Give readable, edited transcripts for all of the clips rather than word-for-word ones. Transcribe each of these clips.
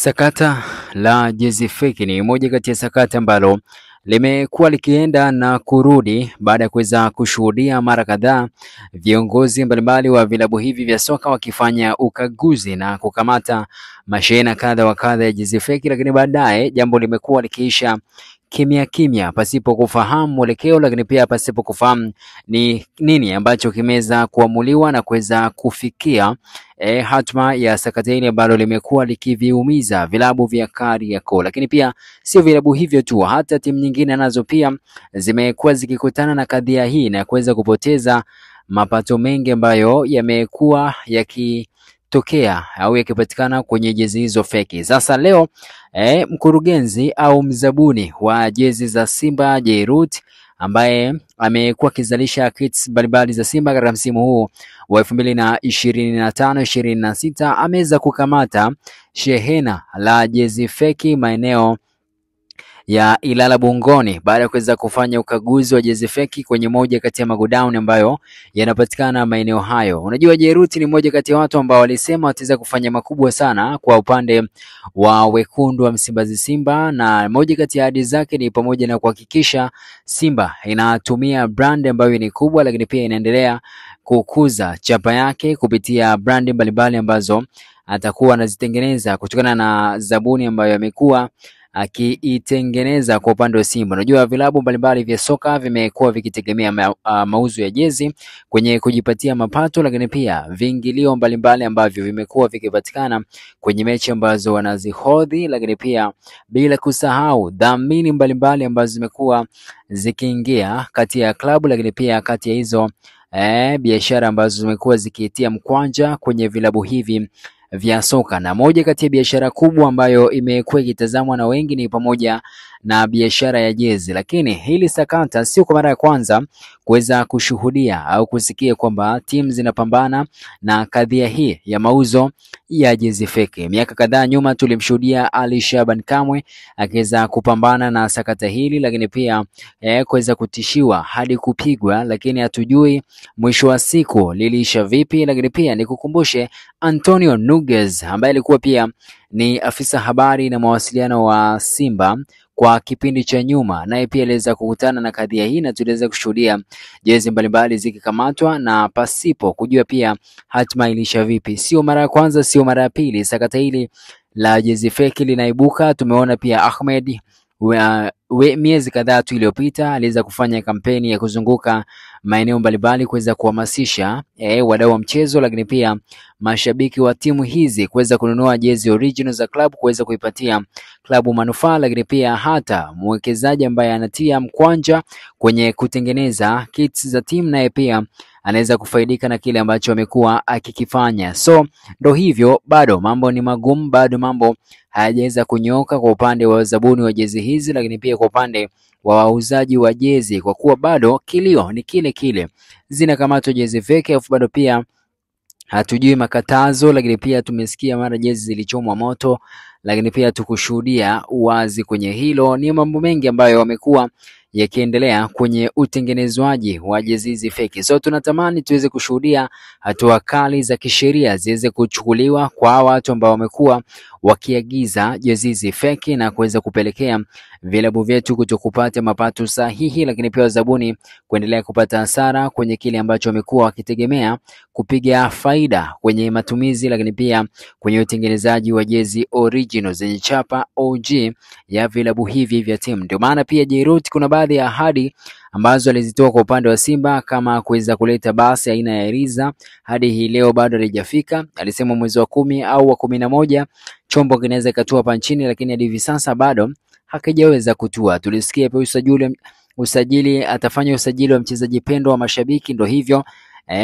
Sakata la jezi feki ni moja kati ya sakata ambalo limekuwa likienda na kurudi baada ya kuweza kushuhudia mara kadhaa viongozi mbalimbali wa vilabu hivi vya soka wakifanya ukaguzi na kukamata mashehena kadha wa kadha ya jezi feki, lakini baadaye jambo limekuwa likiisha kimya kimya pasipo kufahamu mwelekeo, lakini pia pasipo kufahamu ni nini ambacho kimeweza kuamuliwa na kuweza kufikia hatma ya sakata hili ambalo limekuwa likiviumiza vilabu vya Kariakoo. Lakini pia sio vilabu hivyo tu, hata timu nyingine nazo pia zimekuwa zikikutana na kadhia hii na kuweza kupoteza mapato mengi ambayo yamekuwa yakitokea au yakipatikana kwenye jezi hizo feki. Sasa leo mkurugenzi au mzabuni wa jezi za Simba Jairut, ambaye amekuwa akizalisha kits mbalimbali za Simba katika msimu huu wa 2025-26, ameweza kukamata shehena la jezi feki maeneo ya Ilala Bungoni baada ya kuweza kufanya ukaguzi wa jezi feki kwenye moja kati ya magodown ambayo yanapatikana maeneo hayo. Unajua, Jairut ni moja kati ya watu ambao walisema wataweza kufanya makubwa sana kwa upande wa wekundu wa Msimbazi Simba, na moja kati ya ahadi zake ni pamoja na kuhakikisha Simba inatumia brand ambayo ni kubwa, lakini pia inaendelea kukuza chapa yake kupitia brand mbalimbali ambazo atakuwa anazitengeneza kutokana na zabuni ambayo amekuwa akiitengeneza kwa upande wa Simba. Unajua, vilabu mbalimbali vya soka vimekuwa vikitegemea mauzo ya jezi kwenye kujipatia mapato, lakini pia viingilio mbalimbali ambavyo vimekuwa vikipatikana kwenye mechi ambazo wanazihodhi, lakini pia bila kusahau dhamini mbalimbali ambazo zimekuwa zikiingia kati ya klabu, lakini pia kati ya hizo biashara ambazo zimekuwa zikitia mkwanja kwenye vilabu hivi vya soka. Na moja kati ya biashara kubwa ambayo imekuwa ikitazamwa na wengi ni pamoja na biashara ya jezi. Lakini hili sakata sio kwa mara ya kwanza kuweza kushuhudia au kusikia kwamba timu zinapambana na kadhia hii ya mauzo ya jezi feki. Miaka kadhaa nyuma tulimshuhudia Ali Shaban Kamwe akiweza kupambana na sakata hili, lakini pia kuweza kutishiwa hadi kupigwa, lakini hatujui mwisho wa siku lilisha vipi. Lakini pia nikukumbushe Antonio Nuges ambaye alikuwa pia ni afisa habari na mawasiliano wa Simba kwa kipindi cha nyuma, naye pia aliweza kukutana na kadhia hii na tuliweza kushuhudia jezi mbalimbali zikikamatwa na pasipo kujua pia hatima ilisha vipi. Sio mara ya kwanza, sio mara ya pili sakata hili la jezi feki linaibuka. Tumeona pia Ahmed miezi kadhaa tu iliyopita aliweza kufanya kampeni ya kuzunguka maeneo mbalimbali kuweza kuhamasisha wadau wa mchezo, lakini pia mashabiki wa timu hizi kuweza kununua jezi original za club kuweza kuipatia klabu manufaa, lakini pia hata mwekezaji ambaye anatia mkwanja kwenye kutengeneza kits za timu naye pia anaweza kufaidika na kile ambacho amekuwa akikifanya. So ndo hivyo, bado mambo ni magumu, bado mambo hayajaweza kunyoka kwa upande wa zabuni wa jezi hizi, lakini pia kwa upande wa wauzaji wa jezi, kwa kuwa bado kilio ni kile kile, zinakamatwa jezi feki, afu bado pia hatujui makatazo. Lakini pia tumesikia mara jezi zilichomwa moto, lakini pia tukushuhudia uwazi kwenye hilo. Ni mambo mengi ambayo wamekuwa yakiendelea kwenye utengenezwaji wa jezi hizi feki. So tunatamani tuweze kushuhudia hatua kali za kisheria ziweze kuchukuliwa kwa watu ambao wamekuwa wakiagiza jezi hizi feki na kuweza kupelekea vilabu vyetu kutokupata mapato sahihi, lakini pia wazabuni kuendelea kupata hasara kwenye kile ambacho wamekuwa wakitegemea kupiga faida kwenye matumizi, lakini pia kwenye utengenezaji wa jezi original zenye chapa OG ya vilabu hivi vya timu. Ndio maana pia Jairut kuna baadhi ya ahadi ambazo alizitoa kwa upande wa Simba kama kuweza kuleta basi aina ya Eriza, hadi hii leo bado halijafika. Alisema mwezi wa 10 au wa 11 chombo kinaweza katua hapa nchini, lakini hadi hivi sasa bado hakijaweza kutua. Tulisikia pia usajili atafanya usajili wa mchezaji pendwa wa mashabiki, ndio hivyo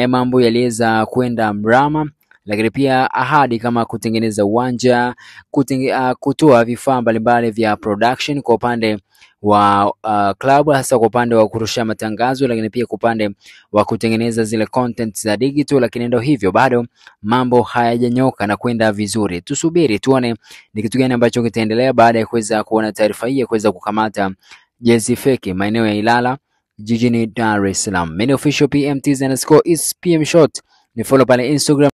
mambo yaliweza kwenda mrama, lakini pia ahadi kama kutengeneza uwanja, kutoa vifaa mbalimbali vya production kwa upande wa club, hasa kwa upande wa kurusha matangazo, lakini pia kwa upande wa kutengeneza zile content za digital. Lakini ndio hivyo, bado mambo hayajanyoka na kwenda vizuri. Tusubiri tuone ni kitu gani ambacho kitaendelea baada ya kuweza kuona taarifa hii ya kuweza kukamata jezi feki maeneo ya Ilala jijini Dar es Salaam. Mimi official PMTZ_is PM Shot, ni follow pale Instagram.